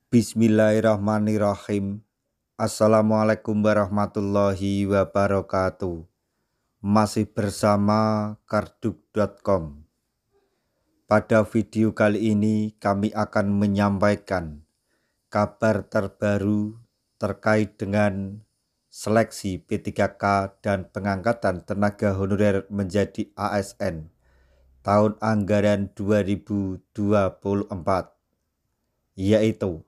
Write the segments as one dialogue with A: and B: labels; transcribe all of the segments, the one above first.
A: Bismillahirrahmanirrahim. Assalamualaikum warahmatullahi wabarakatuh. Masih bersama karduk.com. Pada video kali ini kami akan menyampaikan kabar terbaru terkait dengan seleksi P3K dan pengangkatan tenaga honorer menjadi ASN tahun anggaran 2024, yaitu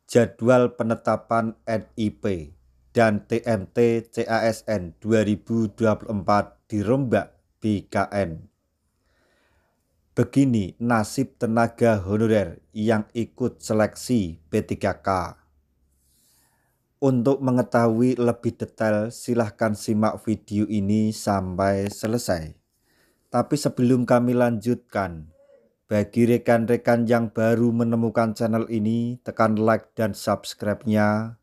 A: jadwal penetapan NIP dan TMT CASN 2024 dirombak BKN. Begini nasib tenaga honorer yang ikut seleksi P3K. Untuk mengetahui lebih detail, silahkan simak video ini sampai selesai. Tapi sebelum kami lanjutkan, bagi rekan-rekan yang baru menemukan channel ini, tekan like dan subscribe-nya,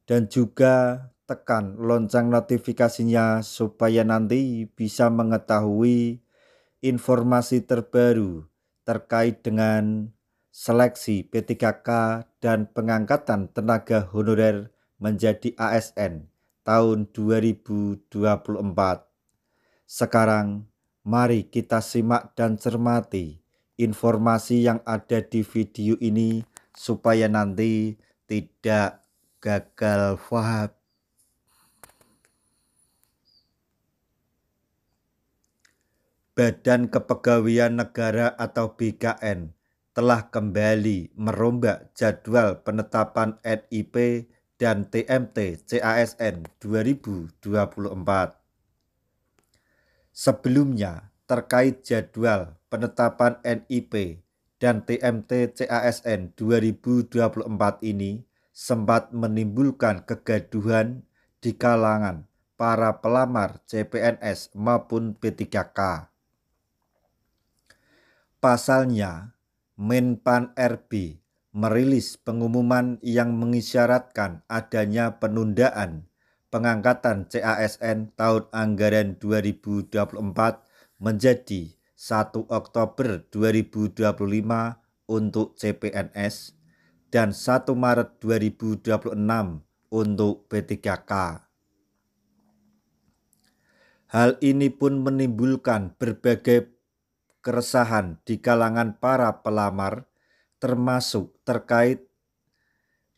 A: dan juga tekan lonceng notifikasinya supaya nanti bisa mengetahui informasi terbaru terkait dengan seleksi P3K dan pengangkatan tenaga honorer menjadi ASN tahun 2024. Sekarang, mari kita simak dan cermati informasi yang ada di video ini supaya nanti tidak gagal paham. Badan Kepegawaian Negara atau BKN telah kembali merombak jadwal penetapan NIP dan TMT CASN 2024. Sebelumnya, terkait jadwal penetapan NIP dan TMT CASN 2024 ini sempat menimbulkan kegaduhan di kalangan para pelamar CPNS maupun P3K. Pasalnya, Menpan RB merilis pengumuman yang mengisyaratkan adanya penundaan pengangkatan CASN tahun anggaran 2024 menjadi 1 Oktober 2025 untuk CPNS dan 1 Maret 2026 untuk P3K. Hal ini pun menimbulkan berbagai keresahan di kalangan para pelamar, termasuk terkait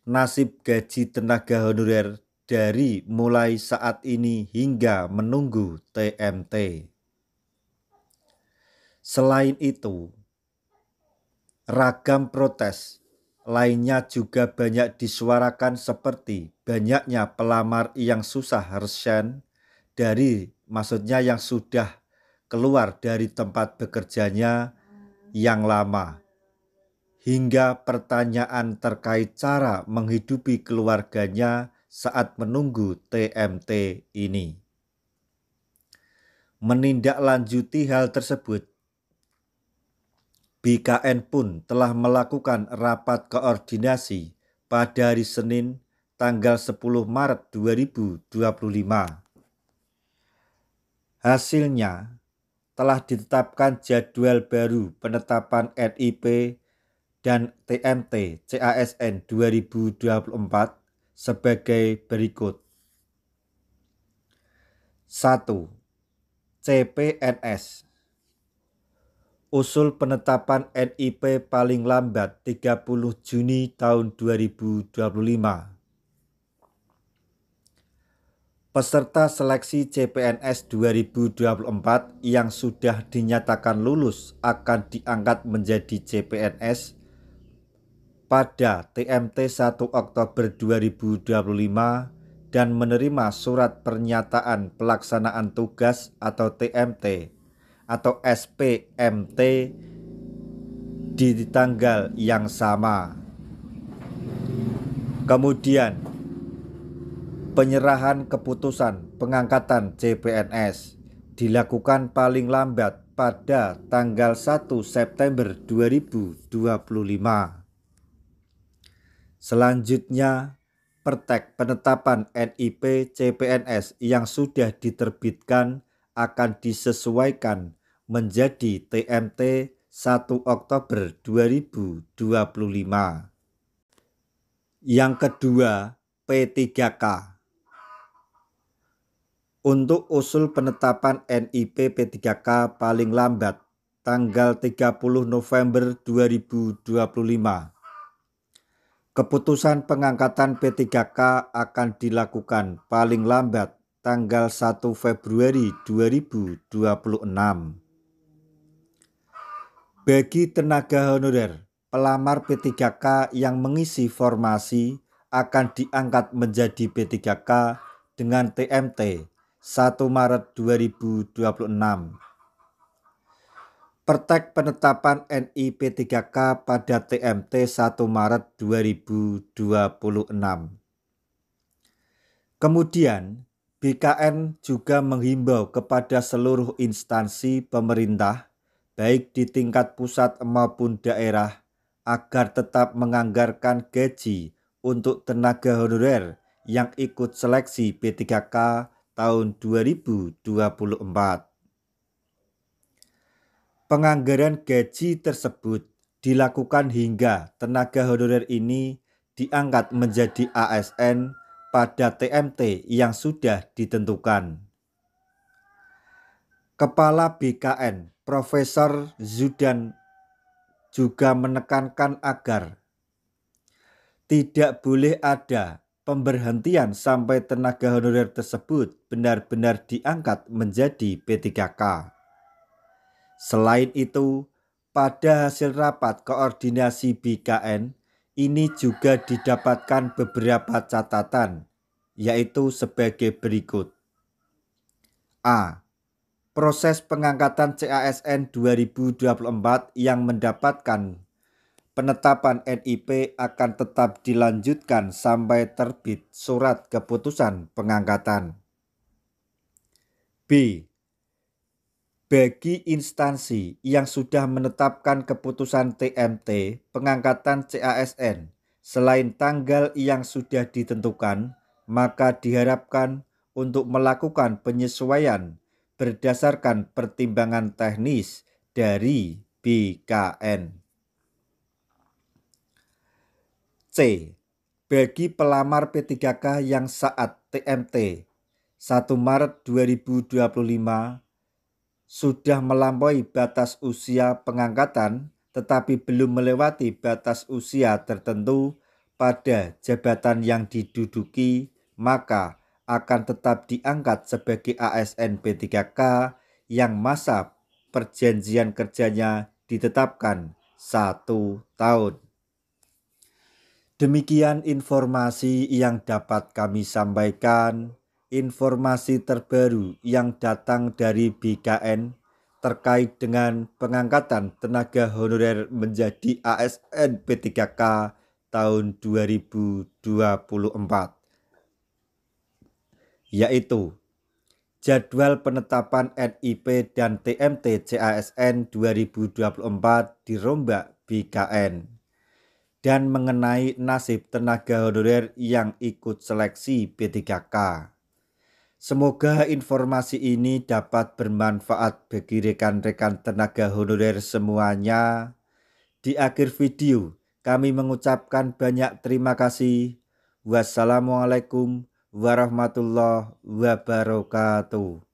A: nasib gaji tenaga honorer dari mulai saat ini hingga menunggu TMT. Selain itu, ragam protes lainnya juga banyak disuarakan seperti banyaknya pelamar yang susah resign yang sudah keluar dari tempat bekerjanya yang lama, hingga pertanyaan terkait cara menghidupi keluarganya saat menunggu TMT ini. Menindaklanjuti hal tersebut, BKN pun telah melakukan rapat koordinasi pada hari Senin tanggal 10 Maret 2025. Hasilnya, telah ditetapkan jadwal baru penetapan NIP dan TMT CASN 2024 sebagai berikut. 1. CPNS. Usul penetapan NIP paling lambat 30 Juni tahun 2025. Peserta seleksi CPNS 2024 yang sudah dinyatakan lulus akan diangkat menjadi CPNS pada TMT 1 Oktober 2025 dan menerima surat pernyataan pelaksanaan tugas atau TMT atau SPMT di tanggal yang sama. Kemudian, penyerahan keputusan pengangkatan CPNS dilakukan paling lambat pada tanggal 1 September 2025. Selanjutnya, Pertek penetapan NIP CPNS yang sudah diterbitkan akan disesuaikan menjadi TMT 1 Oktober 2025. Yang kedua, P3K. Untuk usul penetapan NIP P3K paling lambat tanggal 30 November 2025. Keputusan pengangkatan P3K akan dilakukan paling lambat tanggal 1 Februari 2026. Bagi tenaga honorer, pelamar P3K yang mengisi formasi akan diangkat menjadi P3K dengan TMT 1 Maret 2026. Pertek penetapan NIP P3K pada TMT 1 Maret 2026. Kemudian, BKN juga menghimbau kepada seluruh instansi pemerintah, baik di tingkat pusat maupun daerah, agar tetap menganggarkan gaji untuk tenaga honorer yang ikut seleksi P3K tahun 2024. Penganggaran gaji tersebut dilakukan hingga tenaga honorer ini diangkat menjadi ASN pada TMT yang sudah ditentukan. Kepala BKN Profesor Zudan juga menekankan agar tidak boleh ada pemberhentian sampai tenaga honorer tersebut benar-benar diangkat menjadi P3K. Selain itu, pada hasil rapat koordinasi BKN, ini juga didapatkan beberapa catatan, yaitu sebagai berikut. A. Proses pengangkatan CASN 2024 yang mendapatkan penetapan NIP akan tetap dilanjutkan sampai terbit surat keputusan pengangkatan. B. Bagi instansi yang sudah menetapkan keputusan TMT pengangkatan CASN selain tanggal yang sudah ditentukan, maka diharapkan untuk melakukan penyesuaian berdasarkan pertimbangan teknis dari BKN. C. Bagi pelamar P3K yang saat TMT 1 Maret 2025 sudah melampaui batas usia pengangkatan tetapi belum melewati batas usia tertentu pada jabatan yang diduduki, maka akan tetap diangkat sebagai ASN P3K yang masa perjanjian kerjanya ditetapkan 1 tahun. Demikian informasi yang dapat kami sampaikan. Informasi terbaru yang datang dari BKN terkait dengan pengangkatan tenaga honorer menjadi ASN P3K tahun 2024, yaitu jadwal penetapan NIP dan TMT CASN 2024 dirombak BKN dan mengenai nasib tenaga honorer yang ikut seleksi P3K. Semoga informasi ini dapat bermanfaat bagi rekan-rekan tenaga honorer semuanya. Di akhir video, kami mengucapkan banyak terima kasih. Wassalamualaikum warahmatullahi wabarakatuh.